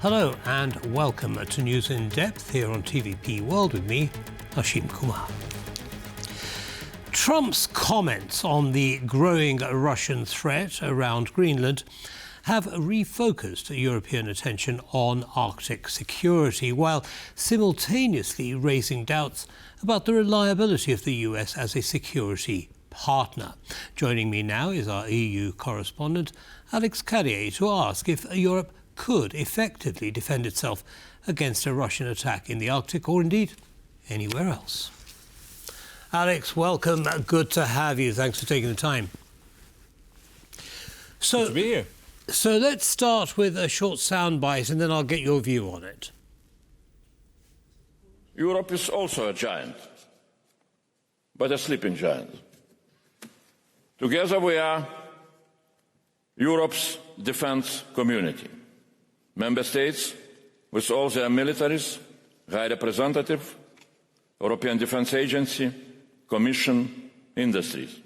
Hello and welcome to News in Depth here on TVP World with me, Hashim Kumar. Trump's comments on the growing Russian threat around Greenland have refocused European attention on Arctic security, while simultaneously raising doubts about the reliability of the US as a security partner. Joining me now is our EU correspondent, Alex Carrier, to ask if Europe could effectively defend itself against a Russian attack in the Arctic or indeed anywhere else. Alex, welcome. Good to have you. Thanks for taking the time. Good to be here. So let's start with a short soundbite and then I'll get your view on it. Europe is also a giant, but a sleeping giant. Together we are Europe's defense community. Member States, with all their militaries, High Representative, European Defence Agency, Commission, industries.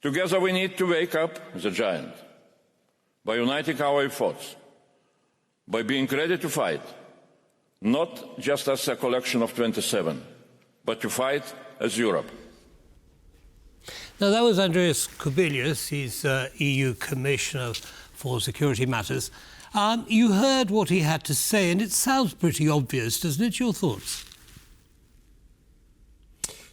Together we need to wake up the giant by uniting our efforts, by being ready to fight, not just as a collection of 27, but to fight as Europe. Now, that was Andreas Kubilius. He's EU Commissioner for Security Matters. You heard what he had to say, and it sounds pretty obvious, doesn't it? Your thoughts?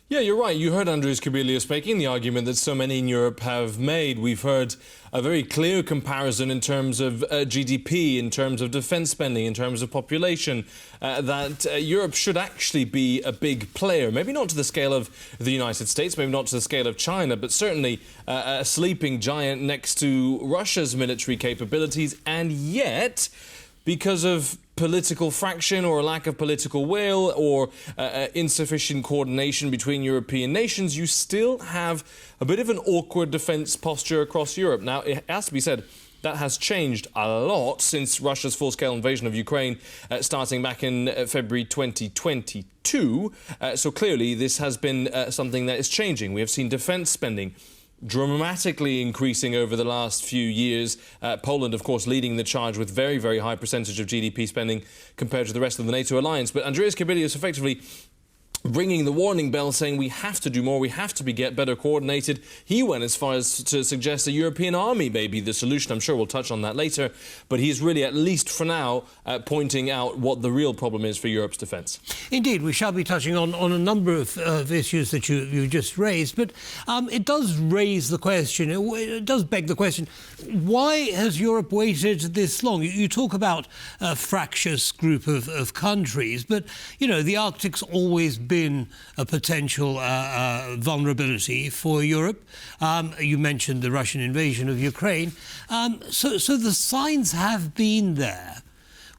Yeah, you're right. You heard Andreas Kubilius making the argument that so many in Europe have made. We've heard a very clear comparison in terms of GDP, in terms of defence spending, in terms of population, that Europe should actually be a big player. Maybe not to the scale of the United States, maybe not to the scale of China, but certainly a sleeping giant next to Russia's military capabilities. And yet, because of political fraction or a lack of political will or insufficient coordination between European nations, you still have a bit of an awkward defence posture across Europe. Now, it has to be said, that has changed a lot since Russia's full-scale invasion of Ukraine starting back in February 2022. So clearly, this has been something that is changing. We have seen defence spending dramatically increasing over the last few years. Poland, of course, leading the charge with very, very high percentage of GDP spending compared to the rest of the NATO alliance. But Andreas Kubilius effectively ringing the warning bell, saying we have to do more, we have to get better coordinated. He went as far as to suggest a European army may be the solution. I'm sure we'll touch on that later. But he's really, at least for now, pointing out what the real problem is for Europe's defence. Indeed, we shall be touching on a number of issues that you just raised. But it does raise the question, it does beg the question, why has Europe waited this long? You talk about a fractious group of countries, but, you know, the Arctic's always been a potential vulnerability for Europe. You mentioned the Russian invasion of Ukraine. So the signs have been there.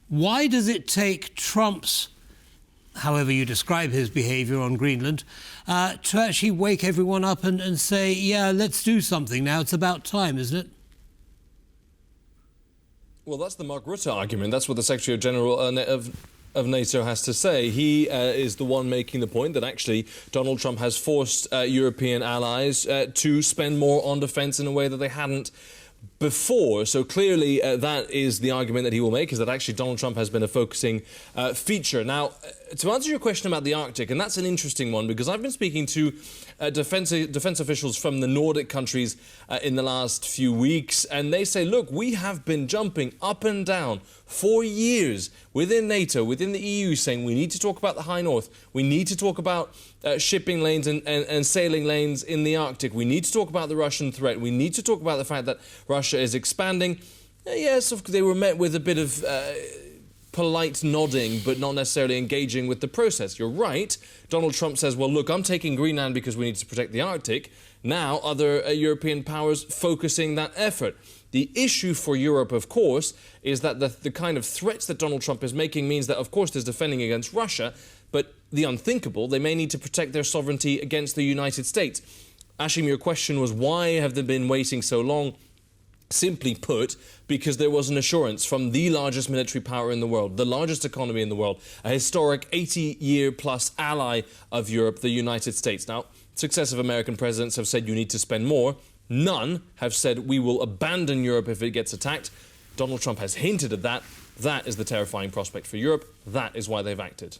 Why does it take Trump's, however you describe his behaviour on Greenland, to actually wake everyone up and say, yeah, let's do something now, it's about time, isn't it? Well, that's the Mark Rutte argument. That's what the Secretary General of NATO has to say. He is the one making the point that actually Donald Trump has forced European allies to spend more on defence in a way that they hadn't before. So clearly that is the argument that he will make, is that actually Donald Trump has been a focusing feature. Now, to answer your question about the Arctic, and that's an interesting one, because I've been speaking to defence officials from the Nordic countries in the last few weeks, and they say, look, we have been jumping up and down for years within NATO, within the EU, saying we need to talk about the High North, we need to talk about shipping lanes and sailing lanes in the Arctic, we need to talk about the Russian threat, we need to talk about the fact that Russia is expanding. Yes, they were met with a bit of polite nodding, but not necessarily engaging with the process. You're right. Donald Trump says, well, look, I'm taking Greenland because we need to protect the Arctic. Now, other European powers focusing that effort. The issue for Europe, of course, is that the kind of threats that Donald Trump is making means that, of course, there's defending against Russia, but the unthinkable, they may need to protect their sovereignty against the United States. Ashim, your question was, why have they been waiting so long? Simply put, because there was an assurance from the largest military power in the world, the largest economy in the world, a historic 80-year-plus ally of Europe, the United States. Now, successive American presidents have said you need to spend more. None have said we will abandon Europe if it gets attacked. Donald Trump has hinted at that. That is the terrifying prospect for Europe. That is why they've acted.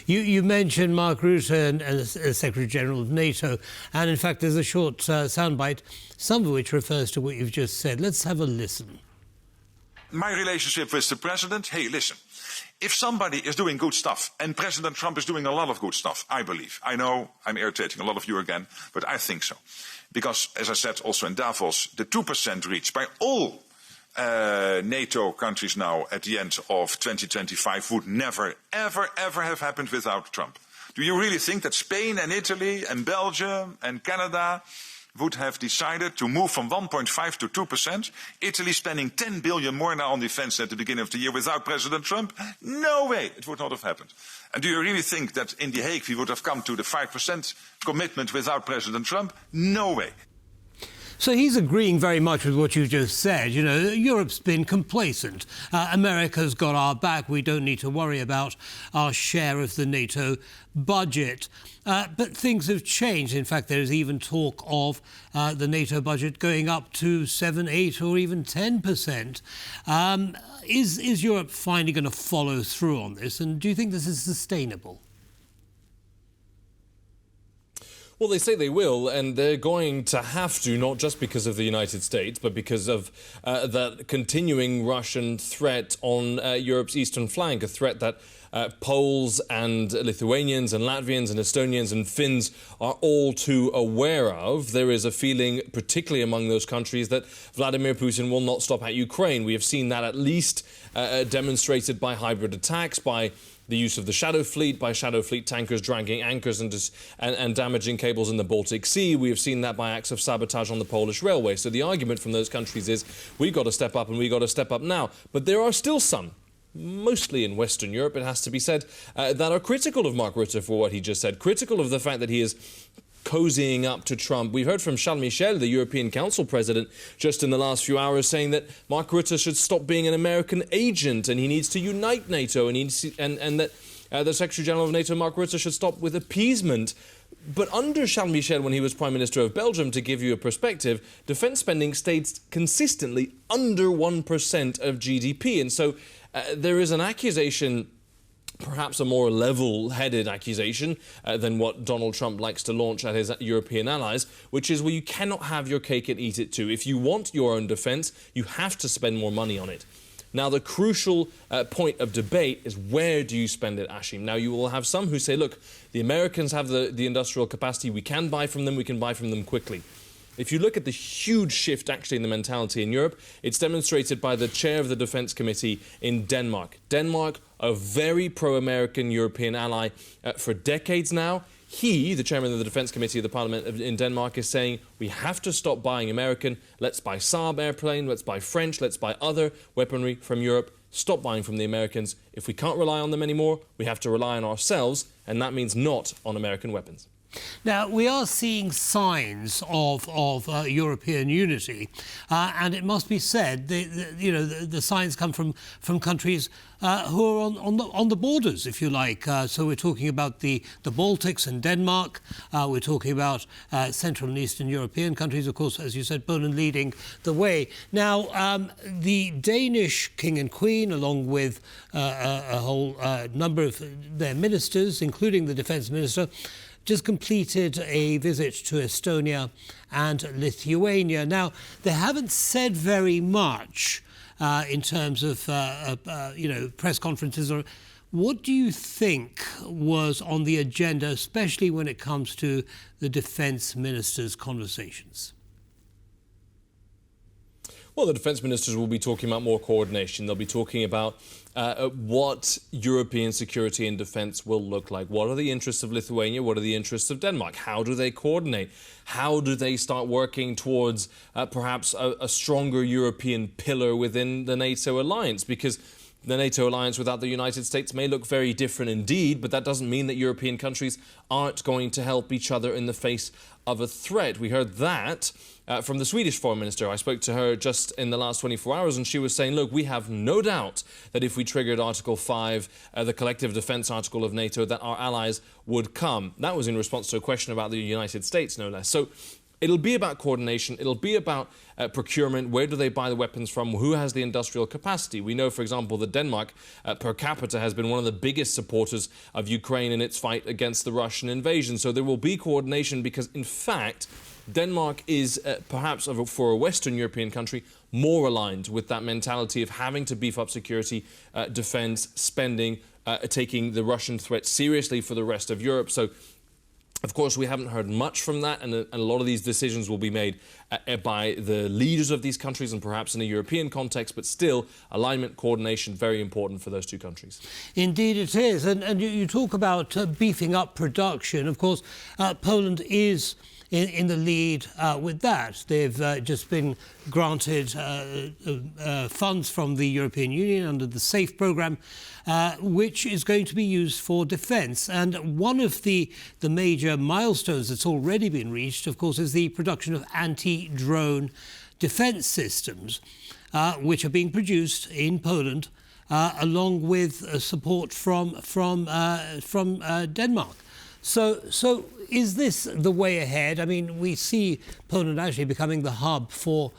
You mentioned Mark Rutte and Secretary-General of NATO, and in fact there's a short soundbite, some of which refers to what you've just said. Let's have a listen. My relationship with the president, hey, listen, if somebody is doing good stuff, and President Trump is doing a lot of good stuff, I believe. I know I'm irritating a lot of you again, but I think so. Because, as I said also in Davos, the 2% reached by all NATO countries now at the end of 2025 would never, ever, ever have happened without Trump. Do you really think that Spain and Italy and Belgium and Canada would have decided to move from 1.5 to 2%? Italy spending 10 billion more now on defense at the beginning of the year without President Trump? No way, it would not have happened. And do you really think that in The Hague we would have come to the 5% commitment without President Trump? No way. So he's agreeing very much with what you just said. You know, Europe's been complacent. America's got our back. We don't need to worry about our share of the NATO budget. But things have changed. In fact, there is even talk of the NATO budget going up to 7, 8 or even 10%. Is Europe finally going to follow through on this? And do you think this is sustainable? Well, they say they will, and they're going to have to, not just because of the United States, but because of the continuing Russian threat on Europe's eastern flank, a threat that Poles and Lithuanians and Latvians and Estonians and Finns are all too aware of. There is a feeling, particularly among those countries, that Vladimir Putin will not stop at Ukraine. We have seen that at least demonstrated by hybrid attacks, by the use of the Shadow Fleet, by Shadow Fleet tankers dragging anchors and damaging cables in the Baltic Sea. We have seen that by acts of sabotage on the Polish railway. So the argument from those countries is we've got to step up and we've got to step up now. But there are still some, mostly in Western Europe, it has to be said, that are critical of Mark Rutte for what he just said, critical of the fact that he is cozying up to Trump. We've heard from Charles Michel, the European Council president, just in the last few hours saying that Mark Rutte should stop being an American agent and he needs to unite NATO and that the Secretary-General of NATO, Mark Rutte, should stop with appeasement. But under Charles Michel, when he was Prime Minister of Belgium, to give you a perspective, defence spending stayed consistently under 1% of GDP. And so there is an accusation, perhaps a more level-headed accusation than what Donald Trump likes to launch at his European allies, which is, well, you cannot have your cake and eat it too. If you want your own defence, you have to spend more money on it. Now, the crucial point of debate is where do you spend it, Ashim? Now, you will have some who say, look, the Americans have the industrial capacity. We can buy from them. We can buy from them quickly. If you look at the huge shift actually in the mentality in Europe, it's demonstrated by the chair of the Defence Committee in Denmark. Denmark, a very pro-American European ally for decades now. He, the chairman of the Defence Committee of the Parliament in Denmark, is saying we have to stop buying American. Let's buy Saab airplane, let's buy French, let's buy other weaponry from Europe. Stop buying from the Americans. If we can't rely on them anymore, we have to rely on ourselves, and that means not on American weapons. Now, we are seeing signs of European unity, and it must be said, the signs come from countries who are on the borders, if you like. So we're talking about the Baltics and Denmark. We're talking about Central and Eastern European countries, of course, as you said, Poland leading the way. Now, the Danish King and Queen, along with a whole number of their ministers, including the Defence Minister, just completed a visit to Estonia and Lithuania. Now, they haven't said very much in terms of, press conferences. Or what do you think was on the agenda, especially when it comes to the defence ministers' conversations? Well, the defence ministers will be talking about more coordination. They'll be talking about what European security and defence will look like. What are the interests of Lithuania? What are the interests of Denmark? How do they coordinate? How do they start working towards perhaps a stronger European pillar within the NATO alliance? Because the NATO alliance without the United States may look very different indeed, but that doesn't mean that European countries aren't going to help each other in the face of a threat. We heard that from the Swedish Foreign Minister. I spoke to her just in the last 24 hours, and she was saying, look, we have no doubt that if we triggered Article 5, the collective defence article of NATO, that our allies would come. That was in response to a question about the United States, no less. So It'll be about coordination. It'll be about procurement. Where do they buy the weapons from? Who has the industrial capacity? We know, for example, that Denmark, per capita, has been one of the biggest supporters of Ukraine in its fight against the Russian invasion. So there will be coordination because, in fact, Denmark is perhaps, for a Western European country, more aligned with that mentality of having to beef up security, defense, spending, taking the Russian threat seriously for the rest of Europe. So, of course, we haven't heard much from that, and a lot of these decisions will be made by the leaders of these countries and perhaps in a European context, but still, alignment, coordination, very important for those two countries. Indeed it is. And you talk about beefing up production. Of course, Poland is in the lead with that. They've just been granted funds from the European Union under the SAFE programme, which is going to be used for defence. And one of the major milestones that's already been reached, of course, is the production of anti-drone defence systems, which are being produced in Poland, along with support from Denmark. So is this the way ahead? I mean, we see Poland actually becoming the hub for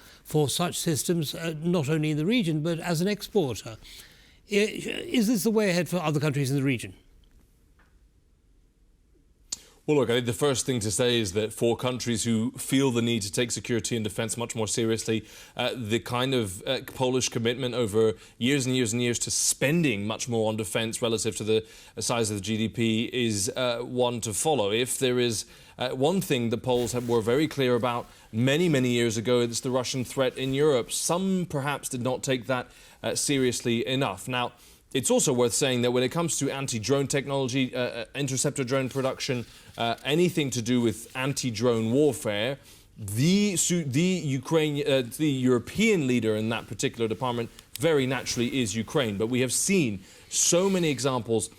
such systems, not only in the region, but as an exporter. Is this the way ahead for other countries in the region? Well, look, I think the first thing to say is that for countries who feel the need to take security and defence much more seriously, the kind of Polish commitment over years and years and years to spending much more on defence relative to the size of the GDP is one to follow. If there is one thing the Poles were very clear about many, many years ago, it's the Russian threat in Europe. Some perhaps did not take that seriously enough. Now, it's also worth saying that when it comes to anti-drone technology, interceptor drone production, anything to do with anti-drone warfare, the European leader in that particular department very naturally is Ukraine. But we have seen so many examples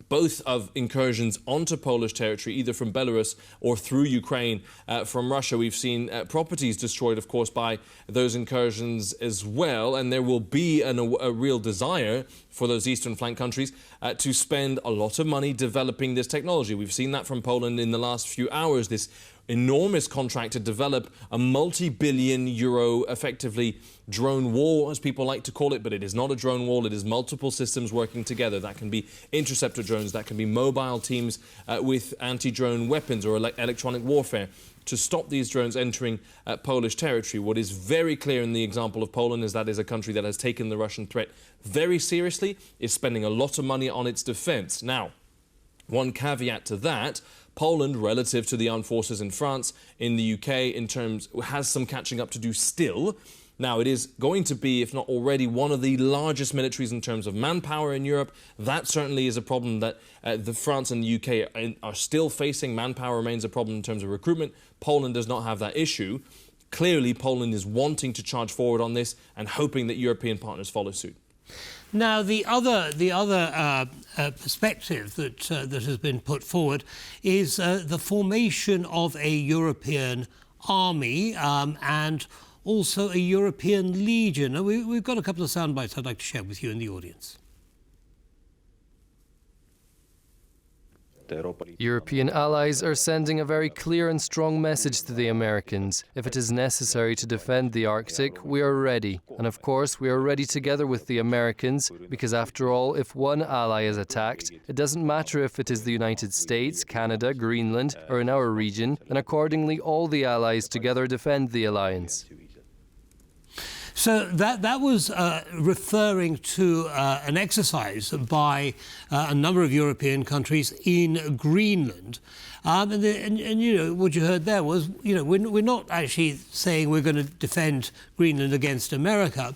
both of incursions onto Polish territory, either from Belarus or through Ukraine from Russia. We've seen properties destroyed, of course, by those incursions as well. And there will be a real desire for those eastern flank countries to spend a lot of money developing this technology. We've seen that from Poland in the last few hours, this enormous contract to develop a multi-billion euro, effectively, drone wall, as people like to call it, but it is not a drone wall. It is multiple systems working together. That can be interceptor drones, that can be mobile teams with anti-drone weapons or electronic warfare to stop these drones entering Polish territory. What is very clear in the example of Poland is that is a country that has taken the Russian threat very seriously, is spending a lot of money on its defence. Now, one caveat to that, Poland, relative to the armed forces in France, in the UK, has some catching up to do still. Now, it is going to be, if not already, one of the largest militaries in terms of manpower in Europe. That certainly is a problem that France and the UK are still facing. Manpower remains a problem in terms of recruitment. Poland does not have that issue. Clearly, Poland is wanting to charge forward on this and hoping that European partners follow suit. Now, the other perspective that has been put forward is the formation of a European army and also a European legion. Now, we've got a couple of sound bites I'd like to share with you in the audience. European allies are sending a very clear and strong message to the Americans. If it is necessary to defend the Arctic, we are ready. And of course, we are ready together with the Americans, because after all, if one ally is attacked, it doesn't matter if it is the United States, Canada, Greenland, or in our region, and accordingly all the allies together defend the alliance. So that was referring to an exercise by a number of European countries in Greenland. And you know, what you heard there was, you know, we're not actually saying we're going to defend Greenland against America,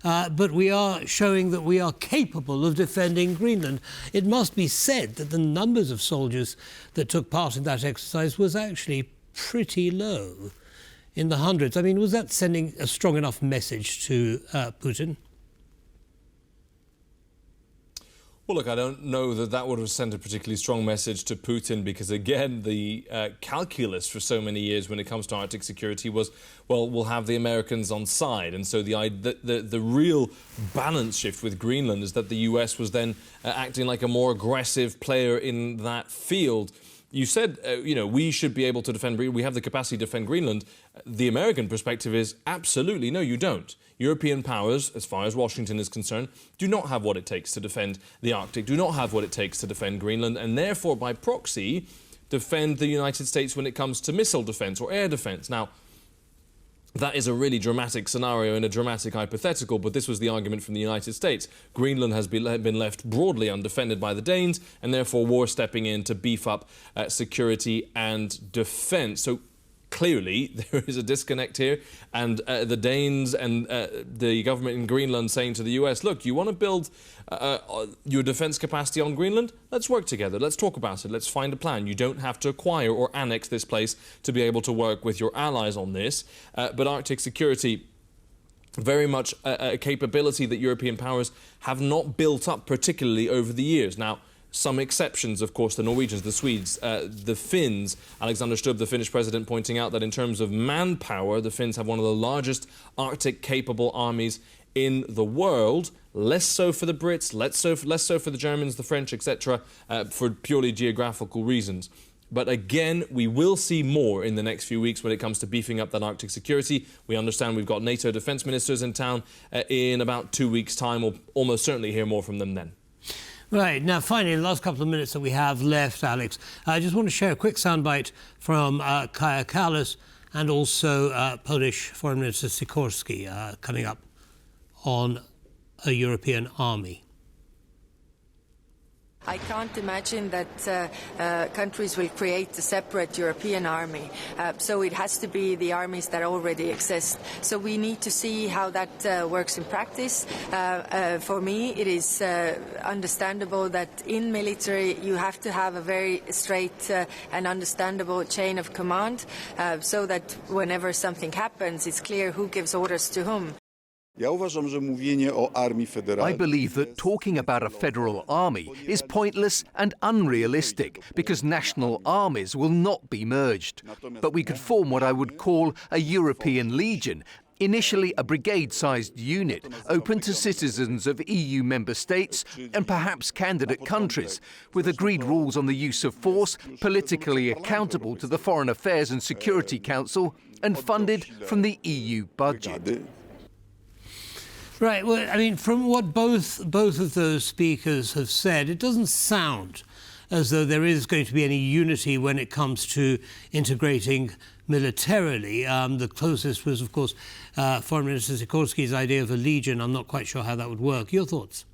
but we are showing that we are capable of defending Greenland. It must be said that the numbers of soldiers that took part in that exercise was actually pretty low. In the hundreds. I mean, was that sending a strong enough message to Putin? Well, look, I don't know that would have sent a particularly strong message to Putin because, again, the calculus for so many years when it comes to Arctic security was, well, we'll have the Americans on side. And so the real balance shift with Greenland is that the US was then acting like a more aggressive player in that field. you said, we should be able to defend, we have the capacity to defend Greenland. The American perspective is absolutely no, you don't. European powers, as far as Washington is concerned, do not have what it takes to defend the Arctic, do not have what it takes to defend Greenland, and therefore, by proxy, defend the United States when it comes to missile defence or air defence. Now, that is a really dramatic scenario and a dramatic hypothetical, but this was the argument from the United States. Greenland has been left broadly undefended by the Danes, and therefore war stepping in to beef up security and defence. So clearly there is a disconnect here, and the Danes and the government in Greenland saying to the US, look, you want to build your defence capacity on Greenland? Let's work together, let's talk about it, let's find a plan. You don't have to acquire or annex this place to be able to work with your allies on this. But Arctic security, very much a capability that European powers have not built up particularly over the years. Now, some exceptions, of course, the Norwegians, the Swedes, the Finns. Alexander Stubb, the Finnish president, pointing out that in terms of manpower, the Finns have one of the largest Arctic-capable armies in the world. Less so for the Brits, less so for the Germans, the French, etc., for purely geographical reasons. But again, we will see more in the next few weeks when it comes to beefing up that Arctic security. We understand we've got NATO defence ministers in town in about 2 weeks' time. We'll almost certainly hear more from them then. Right, now finally, in the last couple of minutes that we have left, Alex, I just want to share a quick soundbite from Kaja Kallas and also Polish Foreign Minister Sikorski coming up on a European army. I can't imagine that countries will create a separate European army. So it has to be the armies that already exist. So we need to see how that works in practice. For me, it is understandable that in military you have to have a very straight and understandable chain of command so that whenever something happens, it's clear who gives orders to whom. I believe that talking about a federal army is pointless and unrealistic because national armies will not be merged. But we could form what I would call a European Legion, initially a brigade-sized unit open to citizens of EU member states and perhaps candidate countries, with agreed rules on the use of force, politically accountable to the Foreign Affairs and Security Council, and funded from the EU budget. Right, well, I mean, from what both of those speakers have said, it doesn't sound as though there is going to be any unity when it comes to integrating militarily. The closest was, of course, Foreign Minister Sikorski's idea of a legion. I'm not quite sure how that would work. Your thoughts?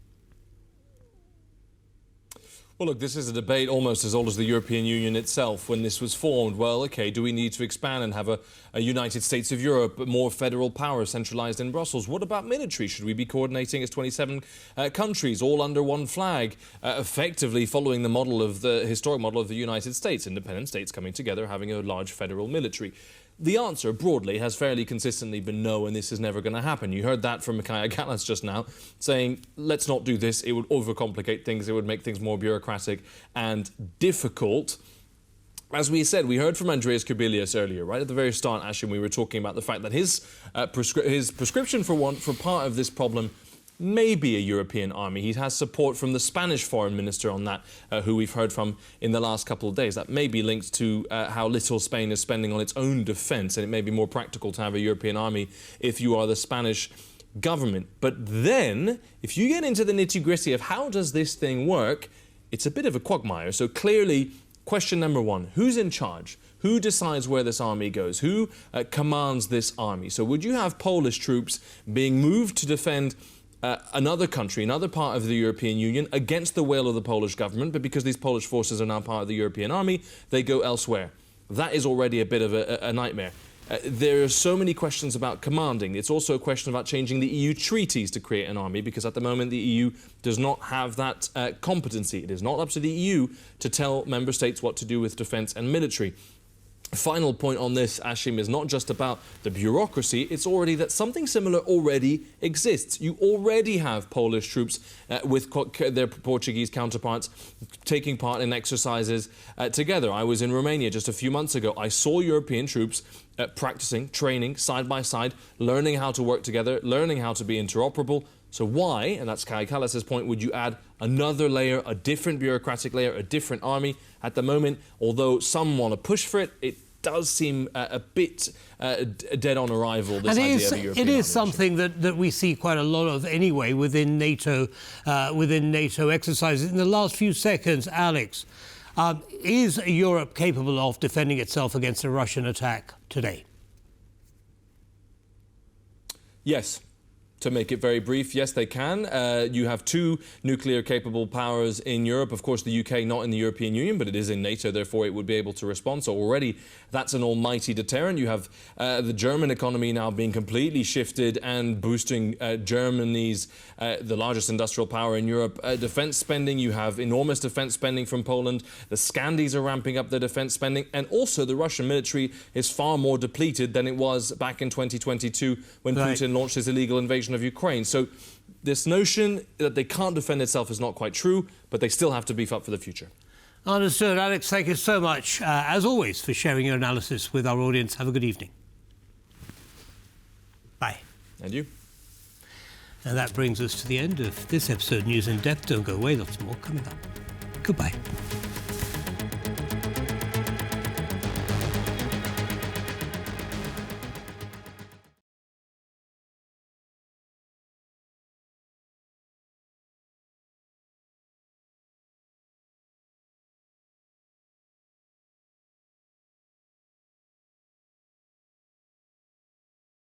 Well, look, this is a debate almost as old as the European Union itself. When this was formed, well, OK, do we need to expand and have a United States of Europe, more federal power centralised in Brussels? What about military? Should we be coordinating as 27 countries, all under one flag, effectively following the model of the historic model of the United States, independent states coming together, having a large federal military? The answer, broadly, has fairly consistently been no, and this is never going to happen. You heard that from Kaja Kallas just now, saying, let's not do this. It would overcomplicate things. It would make things more bureaucratic and difficult. As we said, we heard from Andreas Kubilius earlier, right at the very start, Ashim, we were talking about the fact that his prescription for part of this problem may be a European army. He has support from the Spanish foreign minister on that, who we've heard from in the last couple of days. That may be linked to how little Spain is spending on its own defence, and it may be more practical to have a European army if you are the Spanish government. But then, if you get into the nitty-gritty of how does this thing work, it's a bit of a quagmire. So clearly, question number one, who's in charge? Who decides where this army goes? Who commands this army? So would you have Polish troops being moved to defend another country, another part of the European Union, against the will of the Polish government, but because these Polish forces are now part of the European army, they go elsewhere? That is already a bit of a nightmare. There are so many questions about commanding. It's also a question about changing the EU treaties to create an army, because at the moment the EU does not have that competency. It is not up to the EU to tell member states what to do with defence and military. Final point on this, Ashim, is not just about the bureaucracy, it's already that something similar already exists. You already have Polish troops with their Portuguese counterparts taking part in exercises together. I was in Romania just a few months ago. I saw European troops practicing, training, side by side, learning how to work together, learning how to be interoperable. So why, and that's Kai Kallas's point, would you add another layer, a different bureaucratic layer, a different army? At the moment, although some want to push for it, it does seem a bit dead on arrival, this idea of a European It is army. something that we see quite a lot of anyway within NATO exercises. In the last few seconds, Alex, is Europe capable of defending itself against a Russian attack today? Yes. To make it very brief, yes, they can. You have two nuclear-capable powers in Europe. Of course, the UK not in the European Union, but it is in NATO, therefore it would be able to respond. So already that's an almighty deterrent. You have the German economy now being completely shifted and boosting Germany's, the largest industrial power in Europe, defence spending. You have enormous defence spending from Poland. The Scandis are ramping up their defence spending. And also the Russian military is far more depleted than it was back in 2022 when Putin launched his illegal invasion of Ukraine. So this notion that they can't defend itself is not quite true, but they still have to beef up for the future. Understood. Alex, thank you so much, as always, for sharing your analysis with our audience. Have a good evening. Bye. And you? And that brings us to the end of this episode of News in Depth. Don't go away, lots more coming up. Goodbye.